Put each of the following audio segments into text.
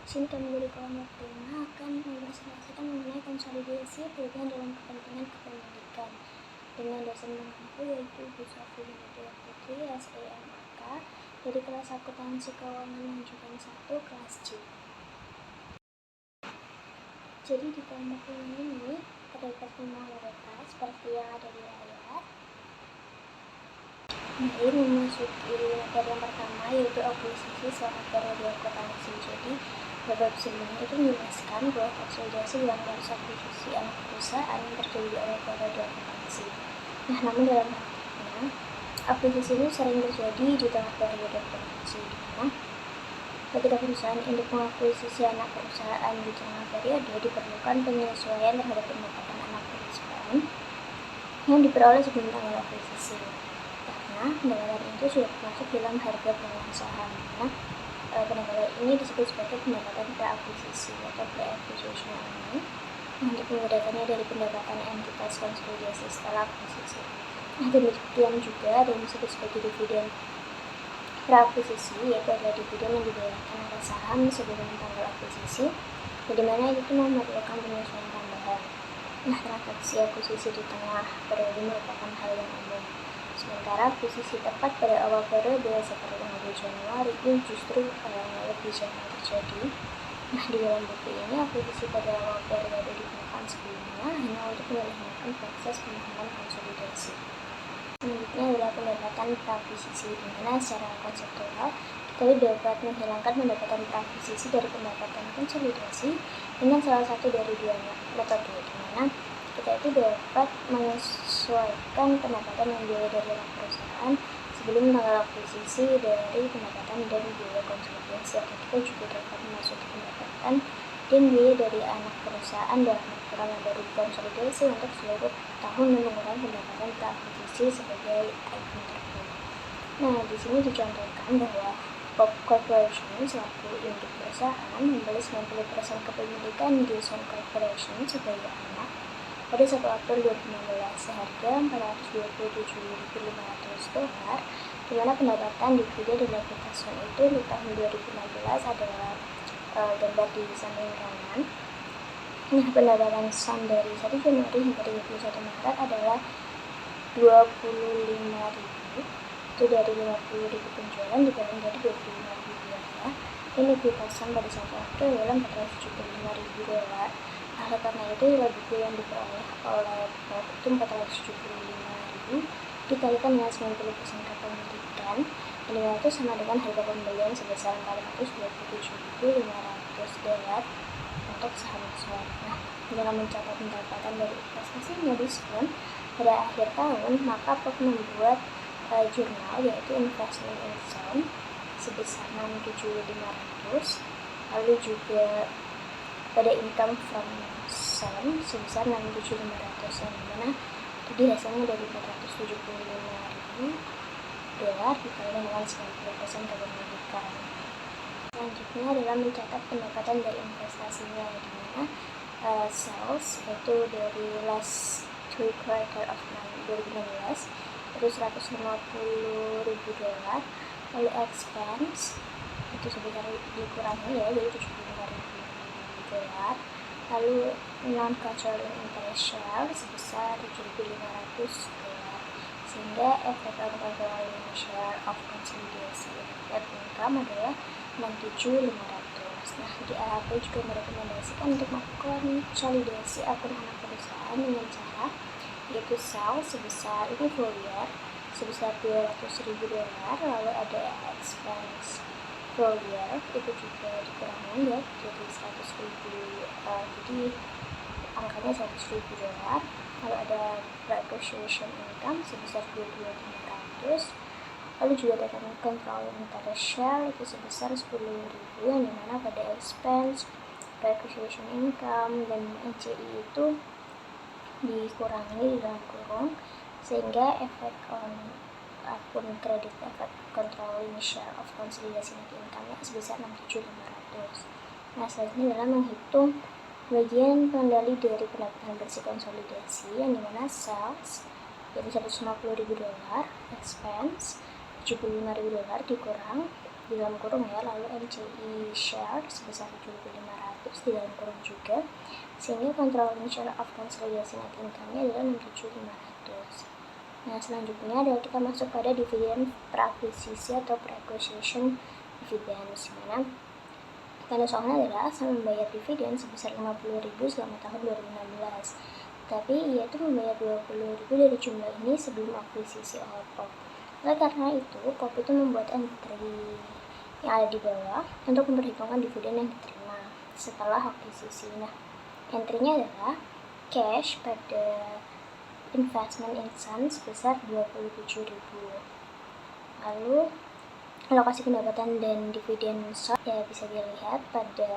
Sini kami dari kelompok 5 akan membahas mengenai konsolidasi perubahan dalam kepentingan kepemilikan dengan dosen pengampu yaitu Bu Sofi Hidayat Putri SEMAK dari kelas akuntansi keuangan lanjutan 1 kelas C. Jadi di kelompok 5 ini terdapat 5 mayoritas seperti yang ada di layar. Mari memasuki materi yang pertama yaitu akuisisi selama periode akuntansi. Jadi bab sebelumnya itu menjelaskan bahwa konsolidasi dalam proses akuisisi anak perusahaan yang terjadi di awal periode akuntansi. Nah, namun dalam praktiknya akuisisi ini sering terjadi di tengah periode akuntansi, di mana ketika perusahaan untuk mengakuisisi anak perusahaan di tengah periode diperlukan penyesuaian terhadap pendapatan anak perusahaan yang diperoleh sebelum tanggal akuisisi. Karena pendapatan itu sudah termasuk dalam harga pemegang saham. Nah, pendapatan ini disebut sebagai pendapatan pre-akuisisi atau pre-acquisition earning untuk membedakannya dari pendapatan entitas konsolidasi setelah akuisisi. Nah, demikian juga ada yang disebut sebagai dividen pra-akuisisi, yaitu adalah dividen yang dibayarkan atas saham sebelum tanggal akuisisi, di mana itu memerlukan penyesuaian tambahan. Nah, transaksi akuisisi di tengah periode merupakan hal yang umum. Sementara akuisisi tepat pada awal periode seperti tanggal 2 Januari ini justru lebih jarang terjadi. Nah, di dalam buku ini akuisisi pada awal periode digunakan sebelumnya hanya untuk menyederhanakan proses pemahaman konsolidasi. Selanjutnya adalah pendapatan pra-akuisisi, di mana secara konseptual kita dapat menghilangkan pendapatan pra-akuisisi dari pendapatan konsolidasi dengan salah satu dari dua metode, di mana kita itu dapat menyesuaikan pendapatan dan biaya dari anak perusahaan sebelum tanggal akuisisi dari pendapatan dan biaya konsolidasi, atau kita juga dapat memasuki pendapatan dan biaya dari anak perusahaan dalam aturan yang baru konsolidasi untuk seluruh tahun dan menggunakan pendapatan pra-akuisisi sebagai item tertentu. Nah, di sini dicontohkan bahwa Pop Corporation selaku induk perusahaan membeli 90% kepemilikan di Sun Corporation sebagai anak pada 1 April 2016 seharga $427.500, di mana pendapatan dividen dan ekuitas Sun itu untuk tahun 2016 adalah gambar di samping kanan. Nah, pendapatan Sun dari 1 Januari hingga 31 Maret adalah 25.000, itu dari 50.000 penjualan dibagi menjadi 25.000 biaya, dan ekuitas Sun pada 1 April adalah $475.000. Oleh karena itu, nilai buku yang diperoleh oleh Pop itu 475.000 dikalikan dengan 90% kepemilikan, dan itu sama dengan harga pembelian sebesar $427.500 untuk saham Sun. Nah, dengan mencatat pendapatan dari investasinya di Sun pada akhir tahun, maka Pop membuat jurnal yaitu Investment in Sun sebesar $6.700, lalu juga pada income from Sun sebesar $6.700, yang dimana tadi hasilnya dari $475.000 dikalikan dengan 90% kepemilikan. Selanjutnya adalah mencatat pendapatan dari investasinya, di mana sales itu dari last 3 quarter of 2016 itu $150.000, lalu expense itu sebesar dikurangi ya, jadi $75.000, lalu non-controlling interest share sebesar $7.500, sehingga efek non-controlling share of consolidation net income adalah $67.500. Nah, DAP juga merekomendasikan untuk mengkonsolidasi akun anak perusahaan dengan cara yaitu sales sebesar ini full year sebesar $200.000, lalu ada expense full year itu juga dikurangi ya, jadi 100.000, jadi angkanya $100.000, lalu ada depreciation income sebesar $22.500, lalu juga ada controlling interest share itu sebesar $10.000, yang dimana pada expense, depreciation income, dan ECI itu dikurangi di dalam kurung, sehingga efek akun kredit efek controlling share of consolidation net income sebesar $67.500. Nah, selanjutnya adalah menghitung bagian pengendali dari pendapatan bersih konsolidasi, yang dimana sales yaitu $150.000, expense $75.000 dikurang di dalam kurung ya, lalu MCI share sebesar 7.500 di dalam kurung juga, sehingga controlling share of consolidation net income-nya adalah 6.500. Nah, selanjutnya adalah kita masuk pada dividen prakuisisi atau pre-acquisition dividends, dimana penusukannya adalah asal membayar dividen sebesar 50.000 selama tahun 2016. Tapi ia itu membayar 20.000 dari jumlah ini sebelum akuisisi oleh POP. Oleh karena itu, POP itu membuat entry yang ada di bawah untuk memperhitungkan dividen yang diterima setelah akuisisi. Nah, entry-nya adalah cash pada investment in Sun sebesar 27.000. Lalu alokasi pendapatan dan dividen Sun ya bisa dilihat pada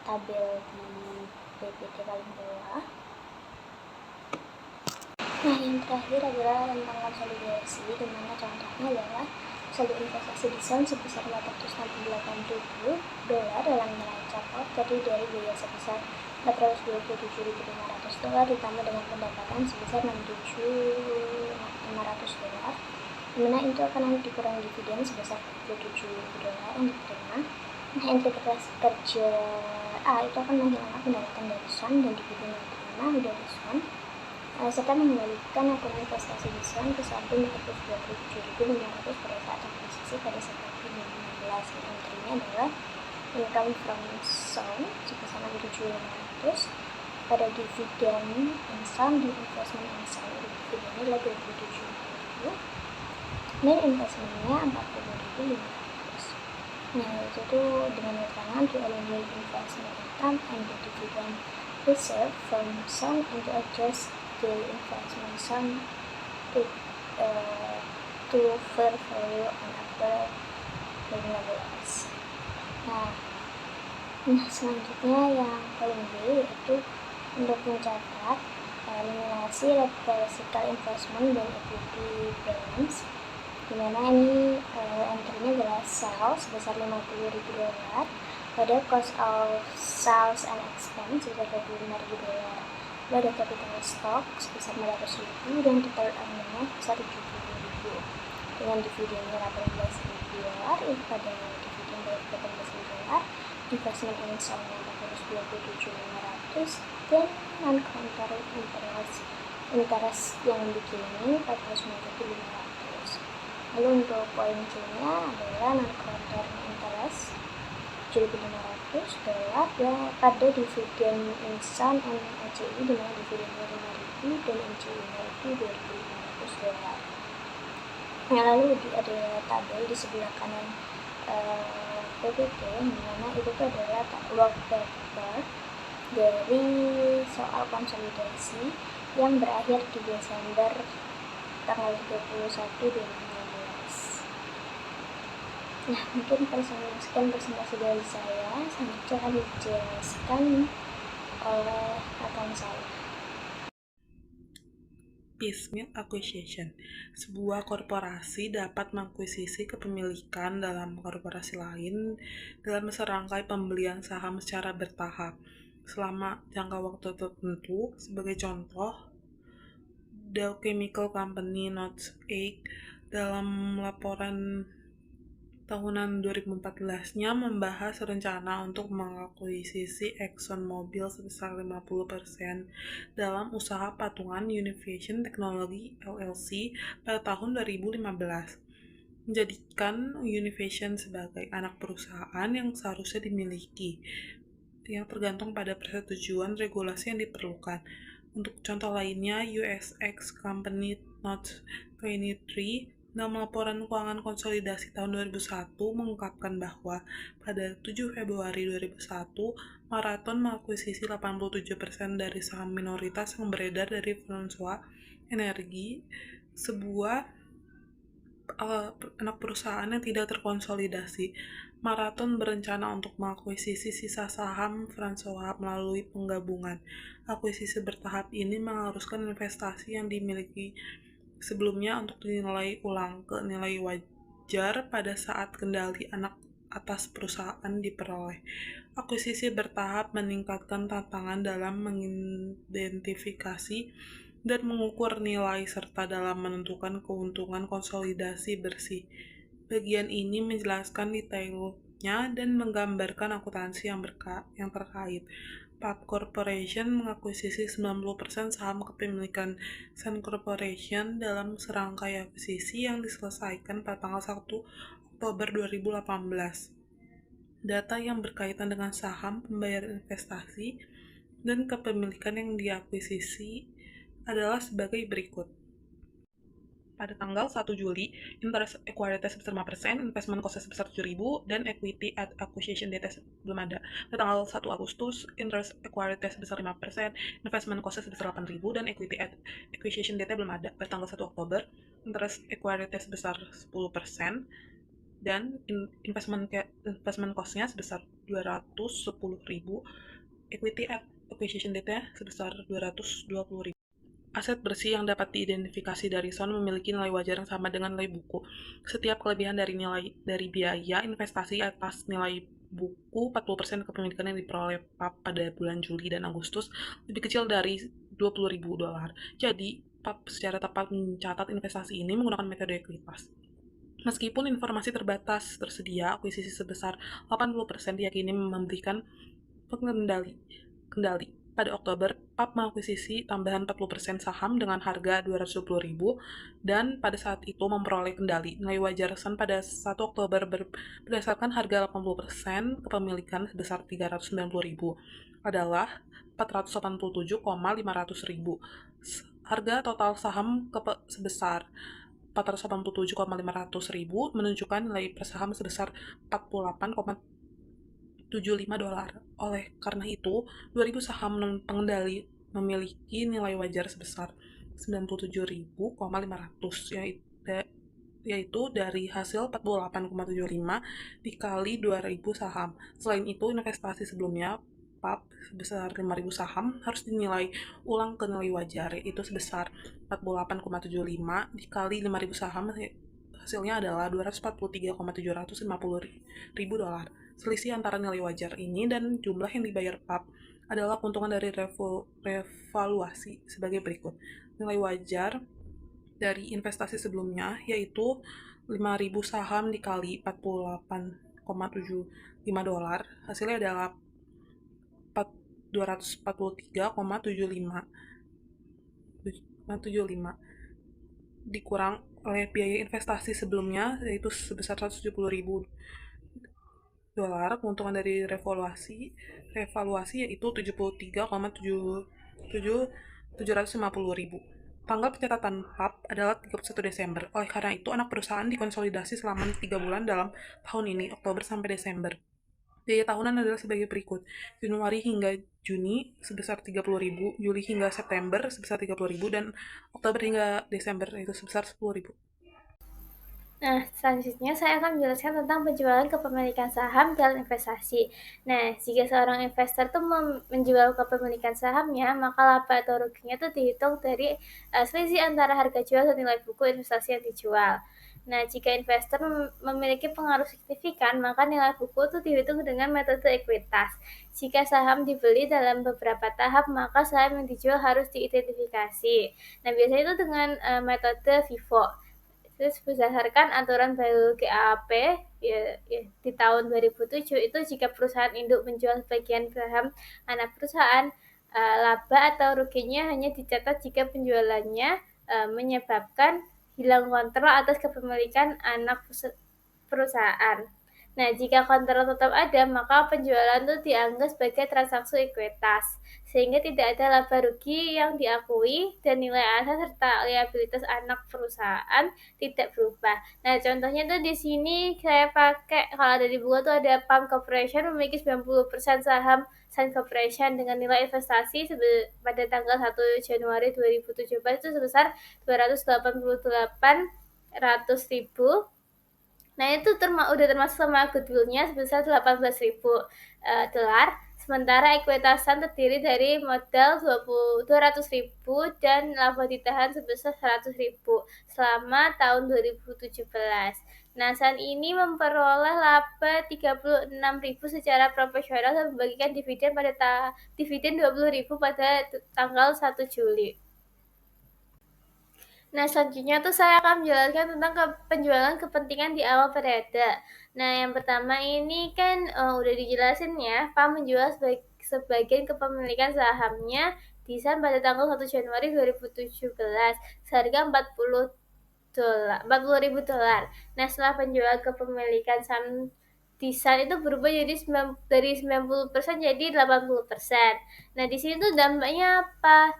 tabel di PPT paling bawah. Nah, yang terakhir adalah tentang konsolidasi, dimana contohnya adalah saldo investasi di Sun sebesar $468.000 dalam neraca POP terdiri dari biaya sebesar $427.500 ditambah dengan pendapatan sebesar $67.500, dimana itu akan dikurangi dividen sebesar $47 yang diterima. Nah, entry kerja A itu akan menghilangkan pendapatan dari Sun dan dividen yang diterima dari Sun, serta mengembalikan akun investasi di Sun ke saldo $427.500 pada saat akuisisi pada September 2016. Entry-nya adalah income from Sun sebesar $7.500 pada dividen in Sun di investment in Sun. Dividennya adalah $27.000 dan investmentnya $40.500. Nah, itu tuh dengan keterangan to eliminate investment income and the dividend reserve from Sun and to adjust the investment Sun to fair value on April 2015. Nah, selanjutnya yang poin B yaitu untuk mencatat eliminasi reversical investment dan equity balance, dimana ini entry-nya adalah sales sebesar $50.000 pada cost of sales and expense sebesar $25.000, lalu ada capital stock sebesar $500.000 dan total earning-nya sebesar $70.000 dengan dividennya $18.000 pada dividen $18.000, investment in Sun $427.500 dan non-controlling interest yang dikirim $495.500. Lalu untuk poin C-nya adalah non-controlling interest $7.500 ya pada dividen in Sun and MCI, dimana dividennya $5.000 dan MCI-nya itu $2.500. Nah, lalu ada tabel di sebelah kanan PPT, dimana itu tuh adalah work paper dari soal konsolidasi yang berakhir di Desember tanggal 31 2015. Nah, mungkin sekian presentasi dari saya. Selanjutnya akan dijelaskan oleh rekan saya. Piecemeal acquisition. Sebuah korporasi dapat mengakuisisi kepemilikan dalam korporasi lain dalam serangkai pembelian saham secara bertahap selama jangka waktu tertentu. Sebagai contoh, Dow Chemical Company Notes 8 dalam laporan tahunan 2014-nya membahas rencana untuk mengakuisisi ExxonMobil sebesar 50% dalam usaha patungan Univision Technology LLC pada tahun 2015, menjadikan Univision sebagai anak perusahaan yang seharusnya dimiliki, yang tergantung pada persetujuan regulasi yang diperlukan. Untuk contoh lainnya, USX Company Notes 23 dalam laporan keuangan konsolidasi tahun 2001 mengungkapkan bahwa pada 7 Februari 2001, Marathon mengakuisisi 87% dari saham minoritas yang beredar dari François Energy, sebuah anak perusahaan yang tidak terkonsolidasi. Marathon berencana untuk mengakuisisi sisa saham François melalui penggabungan. Akuisisi bertahap ini mengharuskan investasi yang dimiliki sebelumnya untuk dinilai ulang ke nilai wajar pada saat kendali anak atas perusahaan diperoleh. Akuisisi bertahap meningkatkan tantangan dalam mengidentifikasi dan mengukur nilai serta dalam menentukan keuntungan konsolidasi bersih. Bagian ini menjelaskan detailnya dan menggambarkan akuntansi yang terkait. Pub Corporation mengakuisisi 90% saham kepemilikan Sun Corporation dalam serangkai akuisisi yang diselesaikan pada tanggal 1 Oktober 2018. Data yang berkaitan dengan saham, pembayaran investasi, dan kepemilikan yang diakuisisi adalah sebagai berikut. Pada tanggal 1 Juli, interest acquired sebesar 5%, investment cost sebesar 7.000, dan equity at acquisition date belum ada. Pada tanggal 1 Agustus, interest acquired sebesar 5%, investment cost sebesar 8.000, dan equity at acquisition date belum ada. Pada tanggal 1 Oktober, interest acquired sebesar 10%, dan investment cost-nya sebesar 210.000, equity at acquisition date sebesar 220.000. Aset bersih yang dapat diidentifikasi dari Sun memiliki nilai wajar yang sama dengan nilai buku. Setiap kelebihan dari biaya investasi atas nilai buku 40% kepemilikan yang diperoleh PAP pada bulan Juli dan Agustus lebih kecil dari $20.000. Jadi, PAP secara tepat mencatat investasi ini menggunakan metode ekuitas. Meskipun informasi terbatas tersedia, akuisisi sebesar 80% diyakini memberikan kendali. Pada Oktober, PAP mengakuisisi tambahan 40% saham dengan harga 220.000 dan pada saat itu memperoleh kendali. Nilai wajar Sun pada 1 Oktober berdasarkan harga 80% kepemilikan sebesar 390.000 adalah 487,500.000. Harga total saham sebesar 487,500.000 menunjukkan nilai per saham sebesar 48,75 dolar. Oleh karena itu, 2.000 saham pengendali memiliki nilai wajar sebesar 97.500, yaitu dari hasil 48,75 dikali 2.000 saham. Selain itu, investasi sebelumnya PAP sebesar 5.000 saham harus dinilai ulang ke nilai wajar, yaitu sebesar 48,75 dikali 5.000 saham, hasilnya adalah 243,750.000 dolar. Selisih antara nilai wajar ini dan jumlah yang dibayar PAP adalah keuntungan dari revaluasi sebagai berikut. Nilai wajar dari investasi sebelumnya yaitu 5.000 saham dikali 48,75 dolar, hasilnya adalah 243,75 dikurang oleh biaya investasi sebelumnya yaitu sebesar 170.000 dolar. Keuntungan dari revaluasi yaitu 73,750.000. Tanggal pencatatan PAP adalah 31 Desember. Oleh karena itu, anak perusahaan dikonsolidasi selama 3 bulan dalam tahun ini, Oktober sampai Desember. Biaya tahunan adalah sebagai berikut. Januari hingga Juni sebesar 30.000, Juli hingga September sebesar 30.000, dan Oktober hingga Desember itu sebesar 10.000. Nah, selanjutnya saya akan menjelaskan tentang penjualan kepemilikan saham dalam investasi. Nah, jika seorang investor tuh menjual kepemilikan sahamnya, maka laba atau ruginya tuh dihitung dari selisih antara harga jual dan nilai buku investasi yang dijual. Nah, jika investor memiliki pengaruh signifikan, maka nilai buku itu dihitung dengan metode ekuitas. Jika saham dibeli dalam beberapa tahap, maka saham yang dijual harus diidentifikasi. Nah, biasanya itu dengan metode FIFO. Terus berdasarkan aturan baru GAAP di tahun 2007 itu jika perusahaan induk menjual sebagian saham anak perusahaan, laba atau ruginya hanya dicatat jika penjualannya menyebabkan hilang kontrol atas kepemilikan anak perusahaan. Nah, jika kontrol tetap ada, maka penjualan itu dianggap sebagai transaksi ekuitas, sehingga tidak ada laba rugi yang diakui dan nilai aset serta liabilitas anak perusahaan tidak berubah. Nah, contohnya tuh di sini saya pakai, kalau ada di buku tuh ada Palm Corporation memiliki 90% saham Sun Corporation dengan nilai investasi pada tanggal 1 Januari 2017 itu sebesar 288.100.000. Nah, itu udah termasuk sama goodwill-nya sebesar 18.000 dolar. Sementara ekuitasan terdiri dari modal 200.000 dan laba ditahan sebesar 100.000 selama tahun 2017. Nah, saat ini memperoleh laba 36.000 secara profesional dan membagikan dividen dividen 20.000 pada tanggal 1 Juli. Nah, selanjutnya tuh saya akan menjelaskan tentang penjualan kepentingan di awal periode. Nah, yang pertama ini kan udah dijelasin ya, Pak menjual sebagian kepemilikan sahamnya di saham pada tanggal 1 Januari 2017 seharga 40 ribu dolar. Nah, setelah penjualan kepemilikan saham Tisan itu berubah jadi dari 90% jadi 80%. Nah, di sini tuh dampaknya apa?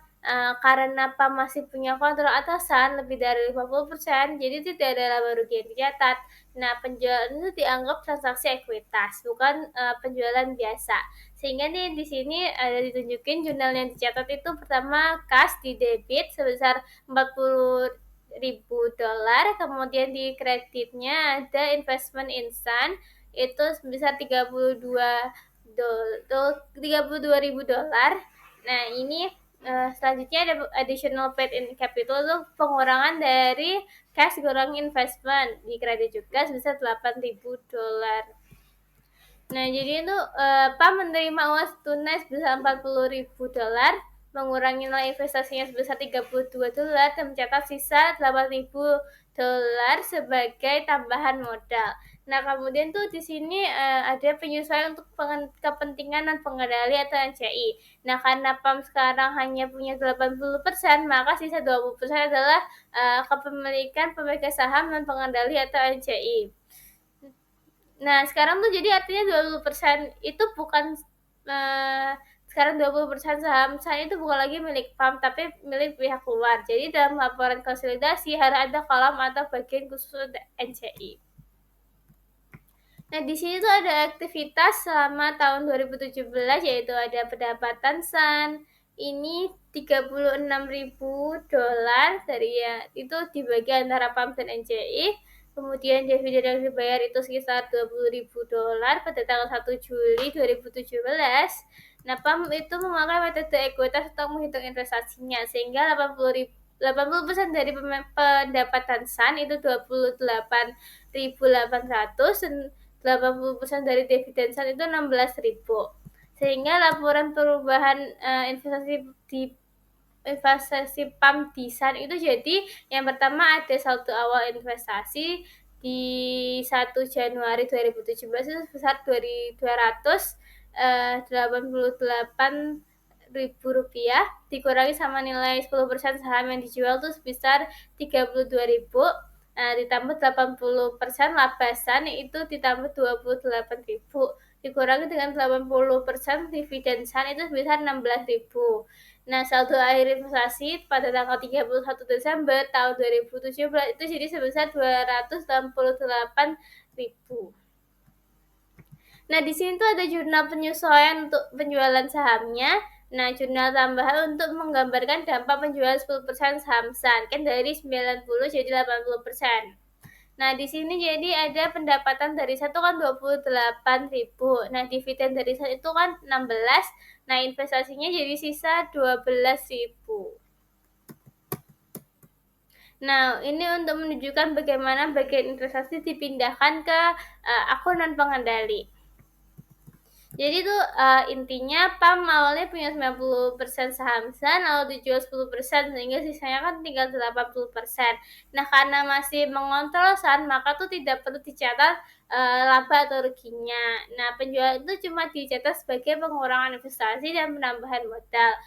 Karena Pak masih punya kontrol atasan lebih dari 50%, jadi tidak ada laba rugi yang dicatat. Nah, penjualan itu dianggap transaksi ekuitas, bukan penjualan biasa. Sehingga nih di sini ada ditunjukin jurnal yang dicatat itu pertama cash di debit sebesar 40 ribu dolar, kemudian di kreditnya ada investment instan itu sebesar 32 ribu dolar. Nah, ini selanjutnya ada additional paid in capital itu pengurangan dari cash kurang investment di kredit juga sebesar 8 ribu dolar. Nah, jadi itu PAM menerima uang tunai sebesar 40 ribu dolar, mengurangi nilai investasinya sebesar 32 dolar dan mencatat sisa 8 ribu dolar sebagai tambahan modal. Nah, kemudian tuh di sini ada penyesuaian untuk kepentingan dan pengendali atau NCI. Nah, karena PAM sekarang hanya punya 80%, maka sisa 20% adalah kepemilikan pemegang saham dan pengendali atau NCI. Nah, sekarang tuh jadi artinya 20% itu bukan sekarang 20% saham saya itu bukan lagi milik PAM tapi milik pihak luar. Jadi dalam laporan konsolidasi harus ada kolom atau bagian khusus untuk NCI. Nah, di sini tuh ada aktivitas selama tahun 2017 yaitu ada pendapatan SAN ini 36 ribu dolar dari ya itu dibagi antara PAM dan NCI. Kemudian dividen yang dibayar itu sekitar 20 ribu dolar pada tanggal 1 Juli 2017. Nah, PAM itu memakai metode ekuitas untuk menghitung investasinya sehingga 80% dari pendapatan SAN itu 28.800 dan 80% dari dividen SAN itu 16.000. Sehingga laporan perubahan investasi PAM di SAN itu jadi yang pertama ada saldo awal investasi di 1 Januari 2017 itu sebesar 288 ribu rupiah dikurangi sama nilai 10% saham yang dijual itu sebesar 32.000. Ditambah 80% labasan itu ditambah 28.000 dikurangi dengan 80% dividen SAN itu sebesar 16.000. Nah, saldo akhir investasi pada tanggal 31 Desember tahun 2017 itu jadi sebesar 268.000. Nah, di sini tuh ada jurnal penyesuaian untuk penjualan sahamnya. Nah, jurnal tambahan untuk menggambarkan dampak penjualan 10% saham SAN. Kan dari 90 jadi 80%. Nah, di sini jadi ada pendapatan dari satu kan 28.000. Nah, dividen dari satu itu kan 16. Nah, investasinya jadi sisa 12.000. Nah, ini untuk menunjukkan bagaimana bagian investasi dipindahkan ke akun non pengendali. Jadi tuh intinya PAM awalnya punya 90% saham SAN lalu dijual 10% sehingga sisanya kan tinggal 80%. Nah, karena masih mengontrol SAN maka tuh tidak perlu dicatat laba atau ruginya. Nah, penjualan itu cuma dicatat sebagai pengurangan investasi dan penambahan modal.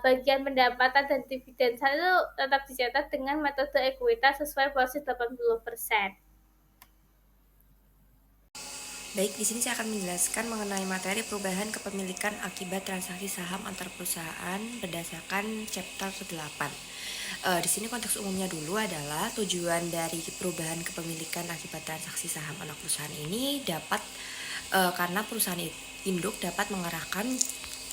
Bagian pendapatan dan dividen SAN itu tetap dicatat dengan metode ekuitas sesuai porsi 80%. Baik, di sini saya akan menjelaskan mengenai materi perubahan kepemilikan akibat transaksi saham antar perusahaan berdasarkan chapter 8. Di sini konteks umumnya dulu adalah tujuan dari perubahan kepemilikan akibat transaksi saham anak perusahaan ini dapat karena perusahaan induk dapat mengarahkan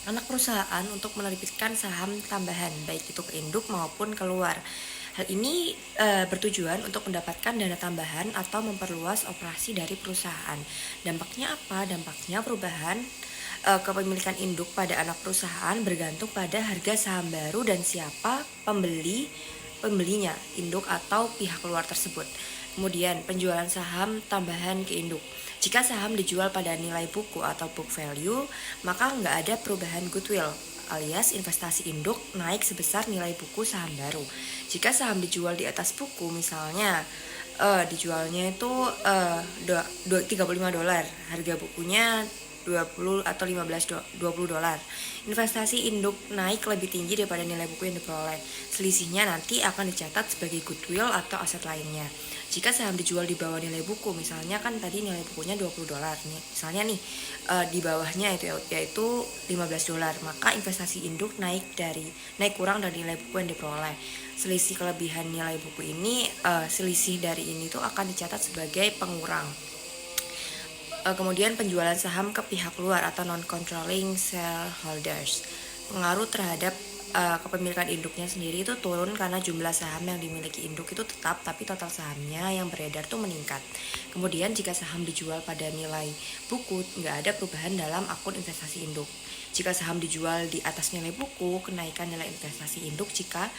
anak perusahaan untuk menerbitkan saham tambahan baik itu ke induk maupun keluar. Hal ini bertujuan untuk mendapatkan dana tambahan atau memperluas operasi dari perusahaan. Dampaknya apa? Dampaknya perubahan kepemilikan induk pada anak perusahaan bergantung pada harga saham baru dan siapa pembelinya, induk atau pihak luar tersebut. Kemudian penjualan saham tambahan ke induk. Jika saham dijual pada nilai buku atau book value, maka nggak ada perubahan goodwill alias investasi induk naik sebesar nilai buku saham baru. Jika saham dijual di atas buku, misalnya dijualnya itu $35, harga bukunya 20 atau 20 dolar. Investasi induk naik lebih tinggi daripada nilai buku yang diperoleh. Selisihnya nanti akan dicatat sebagai goodwill atau aset lainnya. Jika saham dijual di bawah nilai buku, misalnya kan tadi nilai bukunya 20 dolar nih. Misalnya nih di bawahnya yaitu 15 dolar, maka investasi induk naik kurang dari nilai buku yang diperoleh. Selisih kelebihan nilai buku ini, selisih dari ini tuh akan dicatat sebagai pengurang. Kemudian penjualan saham ke pihak luar atau non-controlling shareholders. Pengaruh terhadap kepemilikan induknya sendiri itu turun karena jumlah saham yang dimiliki induk itu tetap, tapi total sahamnya yang beredar tuh meningkat. Kemudian jika saham dijual pada nilai buku, nggak ada perubahan dalam akun investasi induk. Jika saham dijual di atas nilai buku, kenaikan nilai investasi induk jika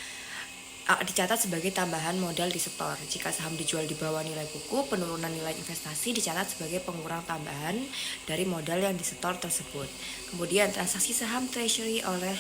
dicatat sebagai tambahan modal di setor. Jika saham dijual di bawah nilai buku, penurunan nilai investasi dicatat sebagai pengurang tambahan dari modal yang disetor tersebut. Kemudian transaksi saham treasury oleh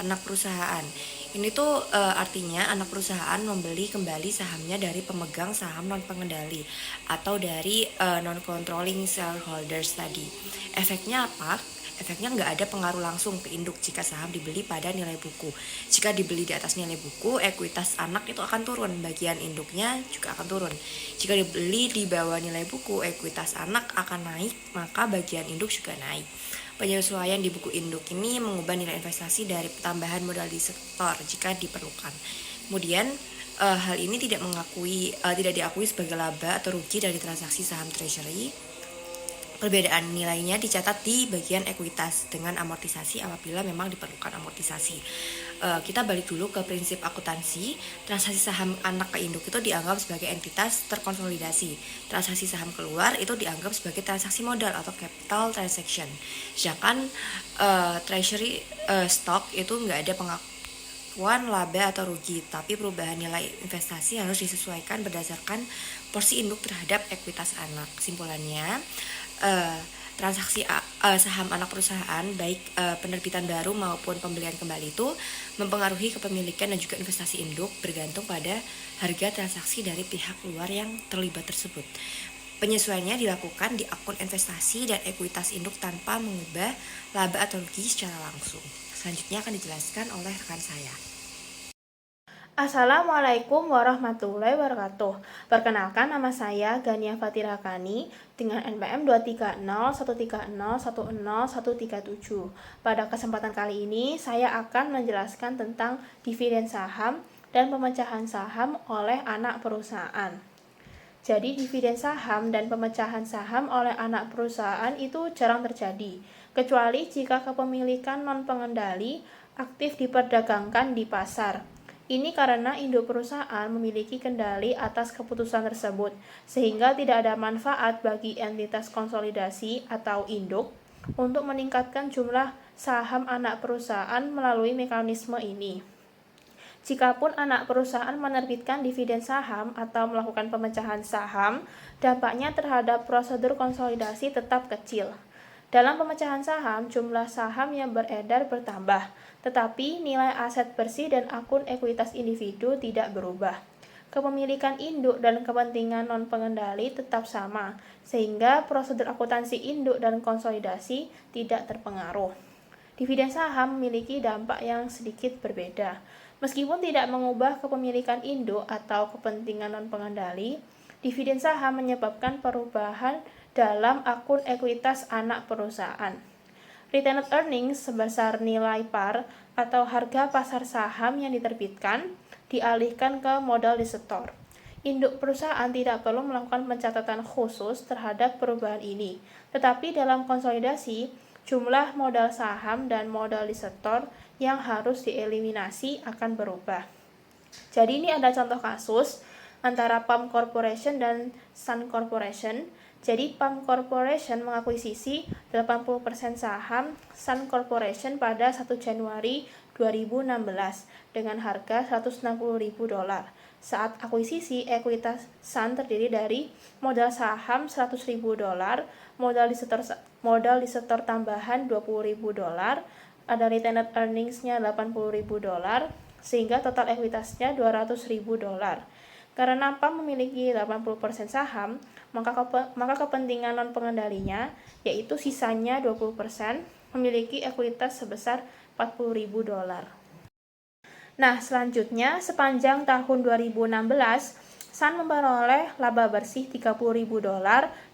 anak perusahaan. Ini tuh artinya anak perusahaan membeli kembali sahamnya dari pemegang saham non pengendali atau dari non-controlling shareholders tadi. Efeknya apa? Efeknya nggak ada pengaruh langsung ke induk jika saham dibeli pada nilai buku. Jika dibeli di atas nilai buku, ekuitas anak itu akan turun, bagian induknya juga akan turun. Jika dibeli di bawah nilai buku, ekuitas anak akan naik, maka bagian induk juga naik. Penyesuaian di buku induk ini mengubah nilai investasi dari tambahan modal di setor jika diperlukan. Kemudian hal ini tidak diakui sebagai laba atau rugi dari transaksi saham treasury. Perbedaan nilainya dicatat di bagian ekuitas dengan amortisasi apabila memang diperlukan amortisasi. Kita balik dulu ke prinsip akuntansi. Transaksi saham anak ke induk itu dianggap sebagai entitas terkonsolidasi. Transaksi saham keluar itu dianggap sebagai transaksi modal atau capital transaction. Sedangkan treasury stock itu nggak ada pengakuan laba atau rugi, tapi perubahan nilai investasi harus disesuaikan berdasarkan porsi induk terhadap ekuitas anak. Kesimpulannya, transaksi saham anak perusahaan baik penerbitan baru maupun pembelian kembali itu mempengaruhi kepemilikan dan juga investasi induk bergantung pada harga transaksi dari pihak luar yang terlibat tersebut. Penyesuaiannya dilakukan di akun investasi dan ekuitas induk tanpa mengubah laba atau rugi secara langsung. Selanjutnya akan dijelaskan oleh rekan saya. Assalamualaikum warahmatullahi wabarakatuh. Perkenalkan, nama saya Gania Fatira Kani dengan NPM 23013010137. Pada kesempatan kali ini saya akan menjelaskan tentang dividen saham dan pemecahan saham oleh anak perusahaan. Jadi dividen saham dan pemecahan saham oleh anak perusahaan itu jarang terjadi, kecuali jika kepemilikan non-pengendali aktif diperdagangkan di pasar. Ini karena induk perusahaan memiliki kendali atas keputusan tersebut, sehingga tidak ada manfaat bagi entitas konsolidasi atau induk untuk meningkatkan jumlah saham anak perusahaan melalui mekanisme ini. Jikapun anak perusahaan menerbitkan dividen saham atau melakukan pemecahan saham, dampaknya terhadap prosedur konsolidasi tetap kecil. Dalam pemecahan saham, jumlah saham yang beredar bertambah, tetapi nilai aset bersih dan akun ekuitas individu tidak berubah. Kepemilikan induk dan kepentingan non-pengendali tetap sama, sehingga prosedur akuntansi induk dan konsolidasi tidak terpengaruh. Dividen saham memiliki dampak yang sedikit berbeda. Meskipun tidak mengubah kepemilikan induk atau kepentingan non-pengendali, dividen saham menyebabkan perubahan dalam akun ekuitas anak perusahaan. Retained earnings sebesar nilai par atau harga pasar saham yang diterbitkan dialihkan ke modal disetor. Induk perusahaan tidak perlu melakukan pencatatan khusus terhadap perubahan ini, tetapi dalam konsolidasi, jumlah modal saham dan modal disetor yang harus dieliminasi akan berubah. Jadi ini ada contoh kasus antara Pam Corporation dan Sun Corporation. Jadi Pam Corporation mengakuisisi 80% saham Sun Corporation pada 1 Januari 2016 dengan harga $160.000. Saat akuisisi, ekuitas Sun terdiri dari modal saham $100.000, modal disetor tambahan $20.000, ada retained earnings-nya $80.000, sehingga total ekuitasnya $200.000. Karena PAM memiliki 80% saham, maka kepentingan non-pengendalinya, yaitu sisanya 20%, memiliki ekuitas sebesar $40.000. Nah, selanjutnya sepanjang tahun 2016, Sun memperoleh laba bersih $30.000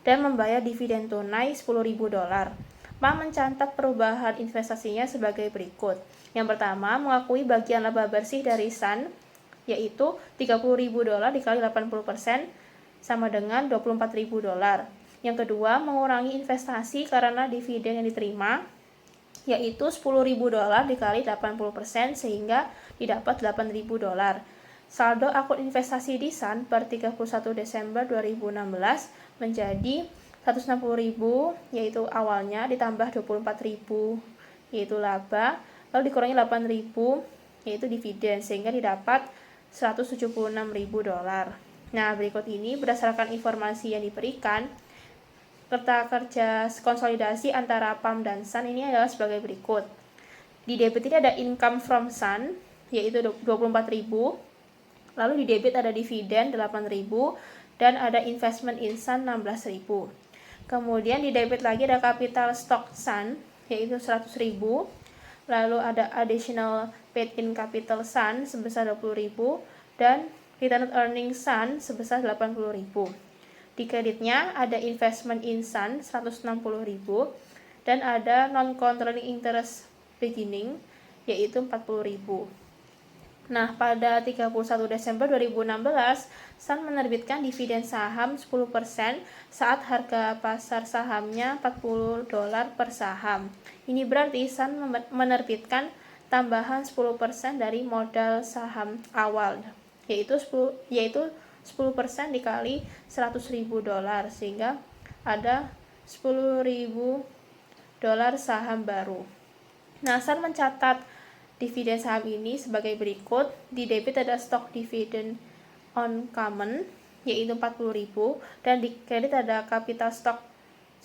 dan membayar dividen tunai $10.000. PAM mencatat perubahan investasinya sebagai berikut. Yang pertama, mengakui bagian laba bersih dari Sun, yaitu $30.000 dikali 80% sama dengan $24.000. Yang kedua, mengurangi investasi karena dividen yang diterima, yaitu $10.000 dikali 80% sehingga didapat $8.000. Saldo akun investasi di Sun per 31 Desember 2016 menjadi $160.000, yaitu awalnya, ditambah $24.000 yaitu laba, lalu dikurangi $8.000 yaitu dividen, sehingga didapat $176.000. Nah, berikut ini berdasarkan informasi yang diberikan, kerta kerja konsolidasi antara PAM dan Sun ini adalah sebagai berikut. Di debit ini ada income from Sun, yaitu $24.000, lalu di debit ada dividen $8.000, dan ada investment in Sun $16.000. Kemudian di debit lagi ada capital stock Sun, yaitu $100.000, lalu ada additional paid in capital Sun sebesar $20.000, dan retained earnings Sun sebesar $80.000. Di kreditnya ada investment in Sun $160.000, dan ada non-controlling interest beginning, yaitu $40.000. Nah, pada 31 Desember 2016, Sun menerbitkan dividen saham 10% saat harga pasar sahamnya $40 per saham. Ini berarti Sun menerbitkan tambahan 10% dari modal saham awal, yaitu 10% dikali $100.000, sehingga ada $10.000 saham baru. Nah, Sun mencatat dividen saham ini sebagai berikut. Di debit ada stock dividend on common, yaitu $40.000, dan di kredit ada capital stock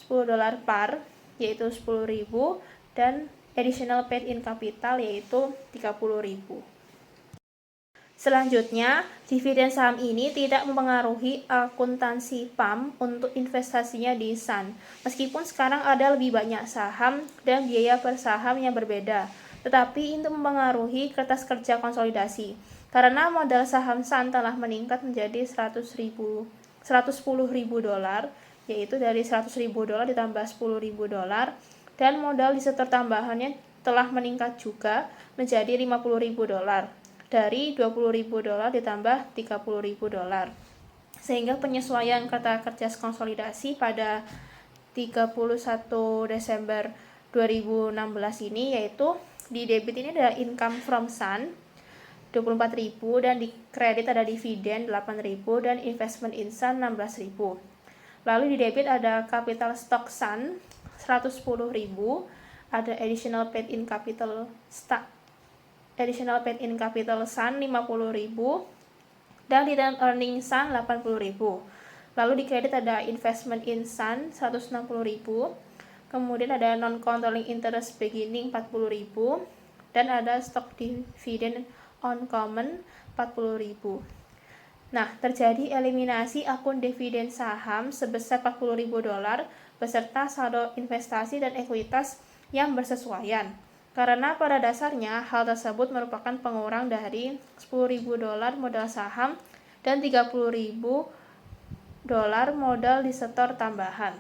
$10 par, yaitu $10.000, dan additional paid in capital, yaitu $30.000. Selanjutnya, dividen saham ini tidak mempengaruhi akuntansi PAM untuk investasinya di Sun, meskipun sekarang ada lebih banyak saham dan biaya per saham yang berbeda, tetapi itu mempengaruhi kertas kerja konsolidasi, karena modal saham Sun telah meningkat menjadi $110.000, yaitu dari $100.000 ditambah $10.000, dan modal disetor tambahannya telah meningkat juga menjadi $50.000, dari $20.000 ditambah $30.000, sehingga penyesuaian kertas kerja konsolidasi pada 31 Desember 2016 ini, yaitu di debit ini ada income from Sun $24.000, dan di kredit ada dividen $8.000, dan investment in Sun $16.000. Lalu di debit ada capital stock Sun $110.000, ada additional paid in capital Sun $50.000, dan retained earnings Sun $80.000. Lalu di kredit ada investment in Sun $160.000, kemudian ada non-controlling interest beginning $40.000, dan ada stock dividend on common $40.000. Nah, terjadi eliminasi akun dividen saham sebesar $40.000 beserta saldo investasi dan ekuitas yang bersesuaian. Karena pada dasarnya hal tersebut merupakan pengurang dari $10.000 modal saham dan $30.000 modal disetor tambahan.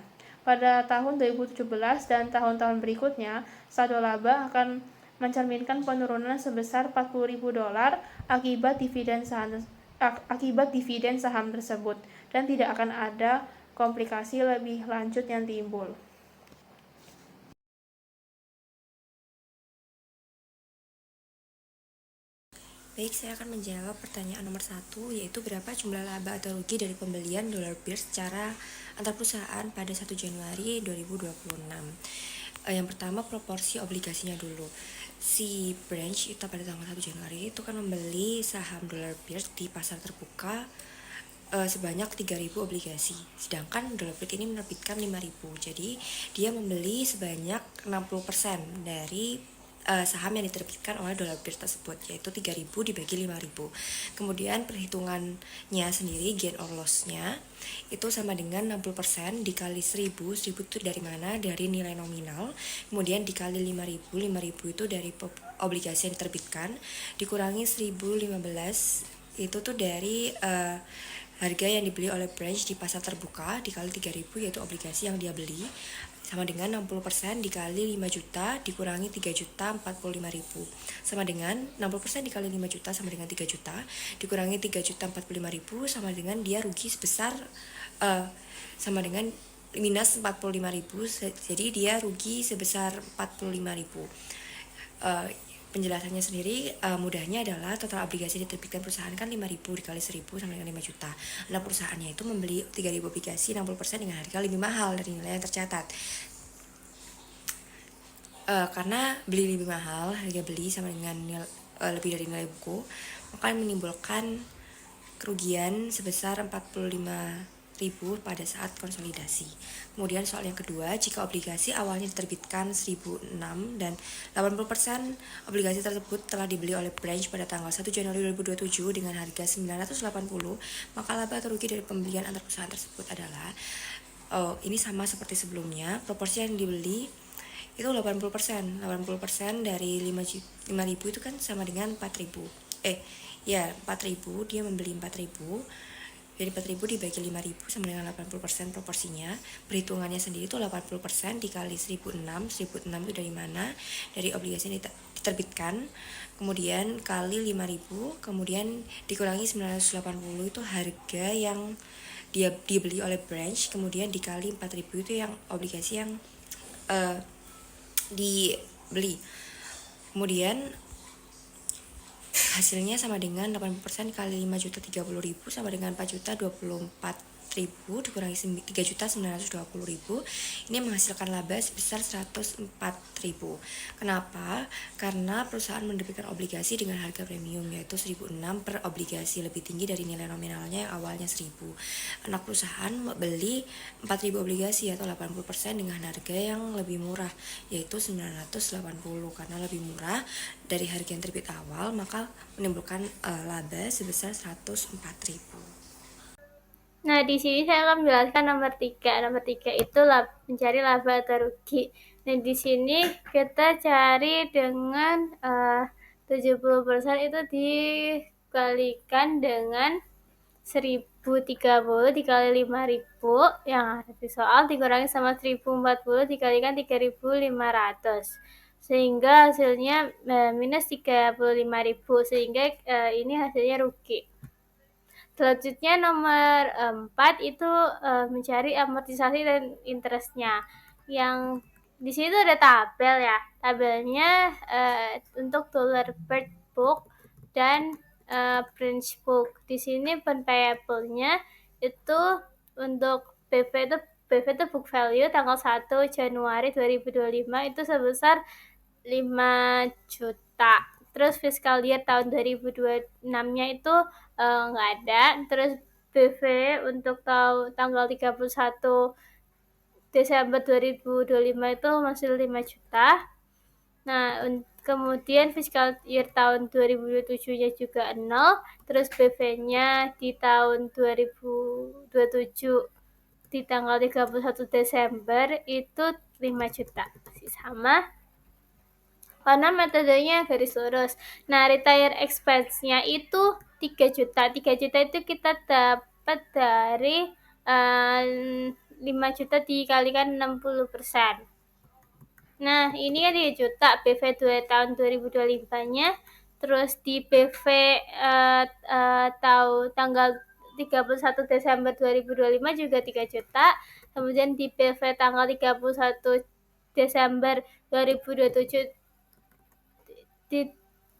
Pada tahun 2017 dan tahun-tahun berikutnya, saldo laba akan mencerminkan penurunan sebesar $40.000 akibat dividen saham tersebut, dan tidak akan ada komplikasi lebih lanjut yang timbul. Baik, saya akan menjawab pertanyaan nomor 1, yaitu berapa jumlah laba atau rugi dari pembelian dollar bill secara antar perusahaan pada 1 Januari 2026. Yang pertama, proporsi obligasinya dulu. Si branch itu pada tanggal 1 Januari itu kan membeli saham dollar bill di pasar terbuka sebanyak 3.000 obligasi, sedangkan dollar bill ini menerbitkan 5.000. Jadi dia membeli sebanyak 60% dari saham yang diterbitkan oleh dollar bir tersebut, yaitu 3.000 dibagi 5.000. Kemudian perhitungannya sendiri, gain or loss-nya itu sama dengan 60% dikali 1.000. 1.000 itu dari mana? Dari nilai nominal. Kemudian dikali 5.000. 5.000 itu dari obligasi yang diterbitkan, dikurangi 1.015 itu tuh dari harga yang dibeli oleh branch di pasar terbuka, dikali 3.000 yaitu obligasi yang dia beli, sama dengan 60% dikali 5 juta dikurangi 3 juta 45 ribu, sama dengan 60% dikali 5 juta sama dengan 3 juta dikurangi 3 juta 45 ribu, sama dengan dia rugi sebesar sama dengan minus 45 ribu, jadi dia rugi sebesar 45 ribu. Penjelasannya sendiri mudahnya adalah total obligasi diterbitkan perusahaan kan 5.000 dikali 1.000 sama dengan 5 juta. Nah, perusahaannya itu membeli 3.000 obligasi 60% dengan harga lebih mahal dari nilai yang tercatat. Karena beli lebih mahal, harga beli sama dengan lebih dari nilai buku, maka menimbulkan kerugian sebesar 45.000 pada saat konsolidasi. Kemudian soal yang kedua, jika obligasi awalnya diterbitkan 1.006 dan 80% obligasi tersebut telah dibeli oleh branch pada tanggal 1 Januari 2027 dengan harga 980, maka laba atau rugi dari pembelian antar perusahaan tersebut adalah ini sama seperti sebelumnya, proporsi yang dibeli itu 80%. 80% dari 5.000 itu kan sama dengan 4.000. 4.000, dia membeli 4.000. Jadi 4.000 dibagi 5.000 sama dengan 80% proporsinya. Perhitungannya sendiri itu 80% dikali 1.006. 1.006 itu dari mana? Dari obligasi yang diterbitkan. Kemudian kali 5.000, kemudian dikurangi 980 itu harga yang dia dibeli oleh branch, kemudian dikali 4.000 itu yang obligasi yang dibeli. Kemudian hasilnya sama dengan 80% kali 5 juta 30 ribu sama dengan 4 juta 24 ribu dikurangi 3 juta 920 ribu, ini menghasilkan laba sebesar 104 ribu. Kenapa? Karena perusahaan menerbitkan obligasi dengan harga premium yaitu 1.006 per obligasi, lebih tinggi dari nilai nominalnya yang awalnya 1.000. Anak perusahaan beli 4.000 obligasi atau 80% dengan harga yang lebih murah yaitu 980, karena lebih murah dari harga yang terbit awal maka menimbulkan laba sebesar 104.000. Nah, di sini saya akan menjelaskan nomor 3. Nomor 3 itu mencari laba atau rugi. Nah, di sini kita cari dengan 70% itu dikalikan dengan 1.030 dikali 5.000 yang ada di soal, dikurangi sama 1.040 dikalikan 3.500. Sehingga hasilnya minus 35.000, sehingga ini hasilnya rugi. Selanjutnya nomor 4 itu mencari amortisasi dan interestnya. Yang di situ ada tabel ya. Tabelnya untuk dollar bird book dan branch book. Di sini payable-nya itu untuk BV itu book value tanggal 1 Januari 2025 itu sebesar 5 juta. Terus fiscal year tahun 2026-nya itu nggak ada. Terus BV untuk tanggal 31 Desember 2025 itu masih 5 juta. Nah, kemudian fiscal year tahun 2027-nya juga 0. Terus BV-nya di tahun 2027 di tanggal 31 Desember itu 5 juta. Masih sama. Karena metodenya garis lurus. Nah, retire expense-nya itu 3 juta. 3 juta itu kita dapat dari 5 juta dikalikan 60%. Nah, ini kan 3 juta BV tahun 2025-nya. Terus di BV tanggal 31 Desember 2025 juga 3 juta. Kemudian di BV tanggal 31 Desember 2027 di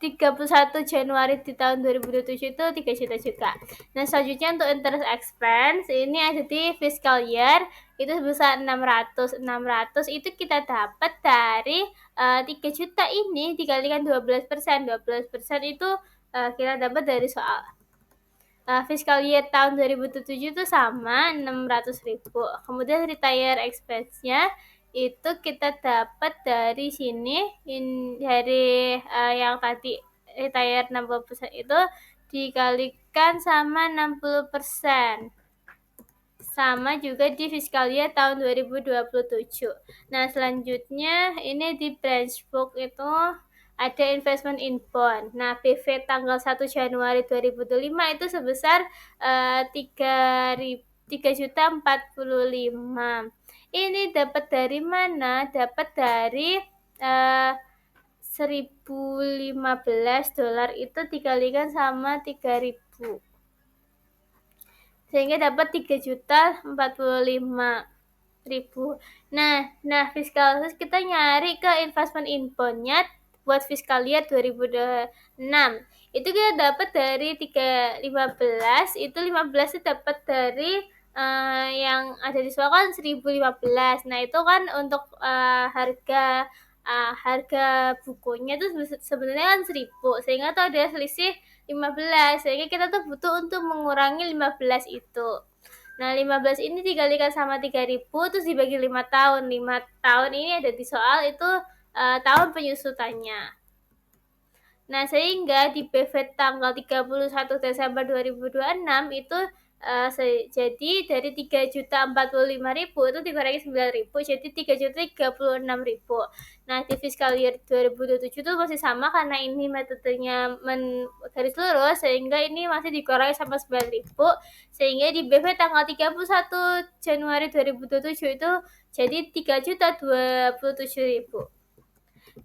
31 Januari di tahun 2027 itu 3 juta juga. Nah, selanjutnya untuk interest expense ini ada di fiscal year itu sebesar 600. 600 itu kita dapat dari 3 juta ini dikalikan 12%. 12% itu kita dapat dari soal. Fiscal year tahun 2007 itu sama 600.000. Kemudian retire expense-nya itu kita dapat dari sini, dari yang tadi retire 60% itu dikalikan sama 60%. Sama juga di fiskal year tahun 2027. Nah, selanjutnya ini di branch book itu ada investment in bond. Nah, BV tanggal 1 Januari 2025 itu sebesar 3.045. Ini dapat dari mana? Dapat dari 1015 dolar itu dikalikan sama 3.000. Sehingga dapat 3.045.000. Nah, fiskal kita nyari ke investment in bond-nya buat fiskal year 2006. Itu kita dapat dari 315, itu 15 itu dapat dari yang ada di soal kan 1015. Nah, itu kan untuk harga bukunya itu sebenarnya kan 1000, sehingga tuh ada selisih 15, sehingga kita tuh butuh untuk mengurangi 15 itu. Nah, 15 ini dikalikan sama 3.000 terus dibagi 5 tahun. 5 tahun ini ada di soal itu tahun penyusutannya. Nah, sehingga di BV tanggal 31 Desember 2026 itu jadi dari 3.045.000 itu dikurangi 9.000 jadi 3.036.000. Nah, di fiskal year 2027 itu masih sama karena ini metodenya garis lurus, sehingga ini masih dikurangi sama 9.000, sehingga di BV tanggal 31 Januari 2027 itu jadi 3.027.000.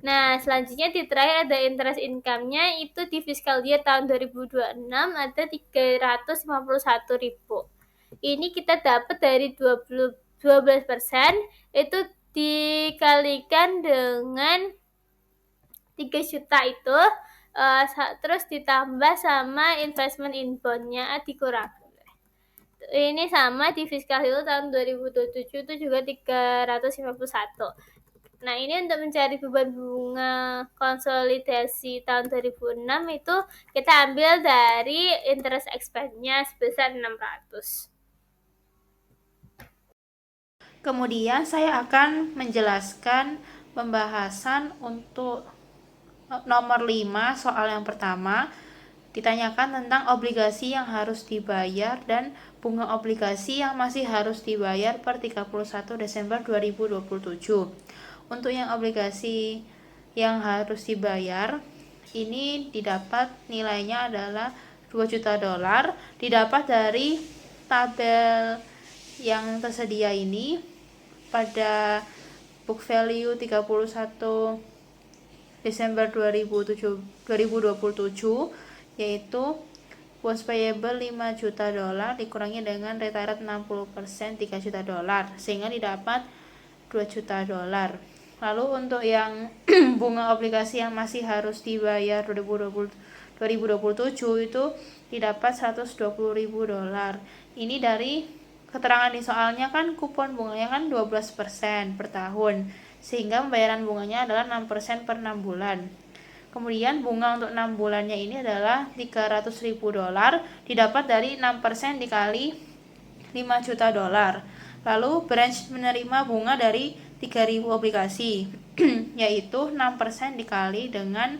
Nah, selanjutnya di terakhir ada interest income-nya, itu di fiskal year tahun 2026 ada 351.000. Ini kita dapat dari 12% itu dikalikan dengan 3 juta itu, terus ditambah sama investment in bond-nya dikurang. Ini sama di fiskal year tahun 2027 itu juga 351. Nah, ini untuk mencari beban bunga konsolidasi tahun 2006 itu kita ambil dari interest expense-nya sebesar 600. Kemudian saya akan menjelaskan pembahasan untuk nomor 5, soal yang pertama. Ditanyakan tentang obligasi yang harus dibayar dan bunga obligasi yang masih harus dibayar per 31 Desember 2027. Untuk yang obligasi yang harus dibayar, ini didapat nilainya adalah 2 juta dolar, didapat dari tabel yang tersedia ini pada book value 31 Desember 2027, yaitu was payable 5 juta dolar dikurangi dengan retired 60% 3 juta dolar, sehingga didapat 2 juta dolar. Lalu untuk yang bunga obligasi yang masih harus dibayar 2027 itu didapat 120.000 dolar. Ini dari keterangan di soalnya kan kupon bunganya kan 12% per tahun, sehingga pembayaran bunganya adalah 6% per 6 bulan. Kemudian bunga untuk 6 bulannya ini adalah 300.000 dolar, didapat dari 6% dikali 5 juta dolar. Lalu branch menerima bunga dari 3.000 obligasi, yaitu 6% dikali dengan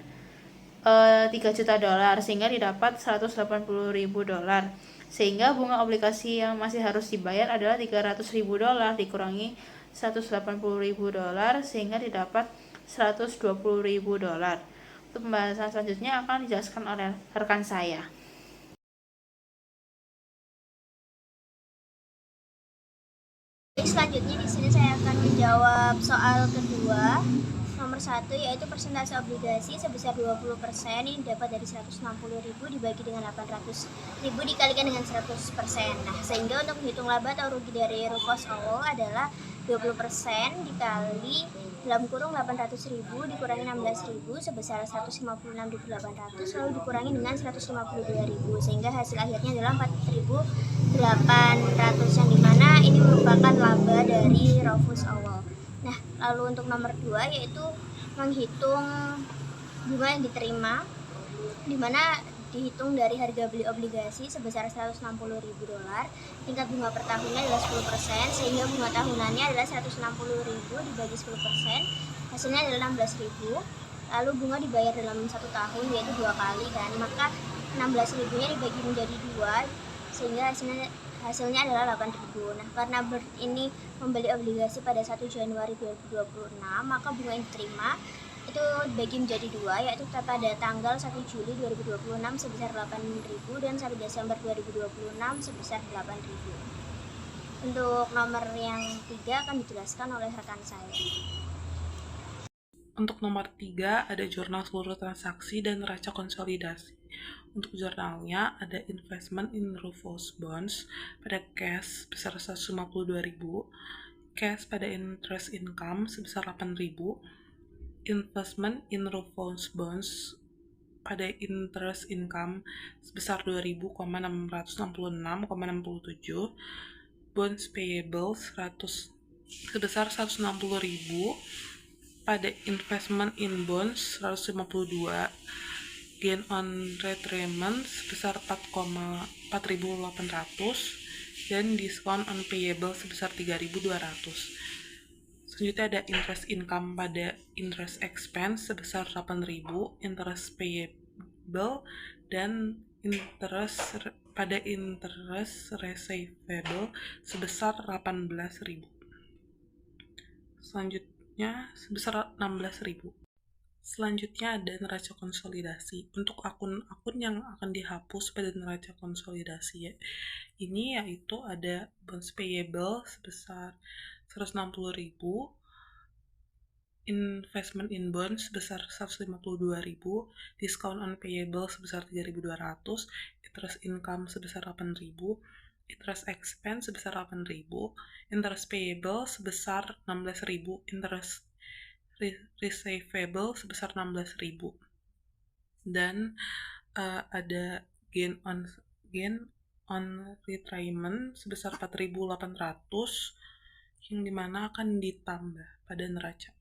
3 juta dolar, sehingga didapat 180.000 dolar. Sehingga bunga obligasi yang masih harus dibayar adalah 300.000 dolar dikurangi 180.000 dolar, sehingga didapat 120.000 dolar. Untuk pembahasan selanjutnya akan dijelaskan oleh rekan saya. Selanjutnya di sini saya akan menjawab soal kedua. Nomor 1 yaitu persentase obligasi sebesar 20%, ini dapat dari 160.000 dibagi dengan 800.000 dikalikan dengan 100%. Nah, sehingga untuk menghitung laba atau rugi dari Rufus Owl adalah 20% dikali dalam kurung 800.000 dikurangi 16.000 sebesar 156.800 lalu dikurangi dengan 152.000, sehingga hasil akhirnya adalah 4.800, yang dimana ini merupakan laba dari Rufus Owl. Nah, lalu untuk nomor 2 yaitu menghitung bunga yang diterima, dimana dihitung dari harga beli obligasi sebesar $160.000. Tingkat bunga per tahunnya adalah 10%, sehingga bunga tahunannya adalah $160.000 dibagi 10%, hasilnya adalah $16.000. Lalu bunga dibayar dalam 1 tahun, yaitu 2 kali kan, maka 16.000-nya dibagi menjadi 2, sehingga hasilnya adalah 8.000. Nah, karena Bird ini membeli obligasi pada 1 Januari 2026, maka bunga yang diterima itu dibagi menjadi 2, yaitu pada tanggal 1 Juli 2026 sebesar 8.000 dan 1 Desember 2026 sebesar 8.000. Untuk nomor yang 3 akan dijelaskan oleh rekan saya. Untuk nomor 3 ada jurnal seluruh transaksi dan neraca konsolidasi. Untuk jurnalnya ada investment in Rufus bonds pada cash sebesar 152.000, cash pada interest income sebesar 8.000, investment in Rufus bonds pada interest income sebesar 2.666,67, bonds payable sebesar 160.000, pada investment in bonds 152, gain on retirement sebesar 4.800, dan diskon on payable sebesar 3.200. Selanjutnya ada interest income pada interest expense sebesar 8.000, interest payable, dan interest pada interest receivable sebesar 18.000. Selanjutnya sebesar 16.000. Selanjutnya ada neraca konsolidasi. Untuk akun-akun yang akan dihapus pada neraca konsolidasi ini yaitu ada bonds payable sebesar 160.000, investment in bonds sebesar 152.000, discount on payable sebesar 3.200, interest income sebesar 8.000, interest expense sebesar 8.000, interest payable sebesar 16.000, interest receivable sebesar 16.000, dan ada gain on retirement sebesar 4.800 yang dimana akan ditambah pada neraca.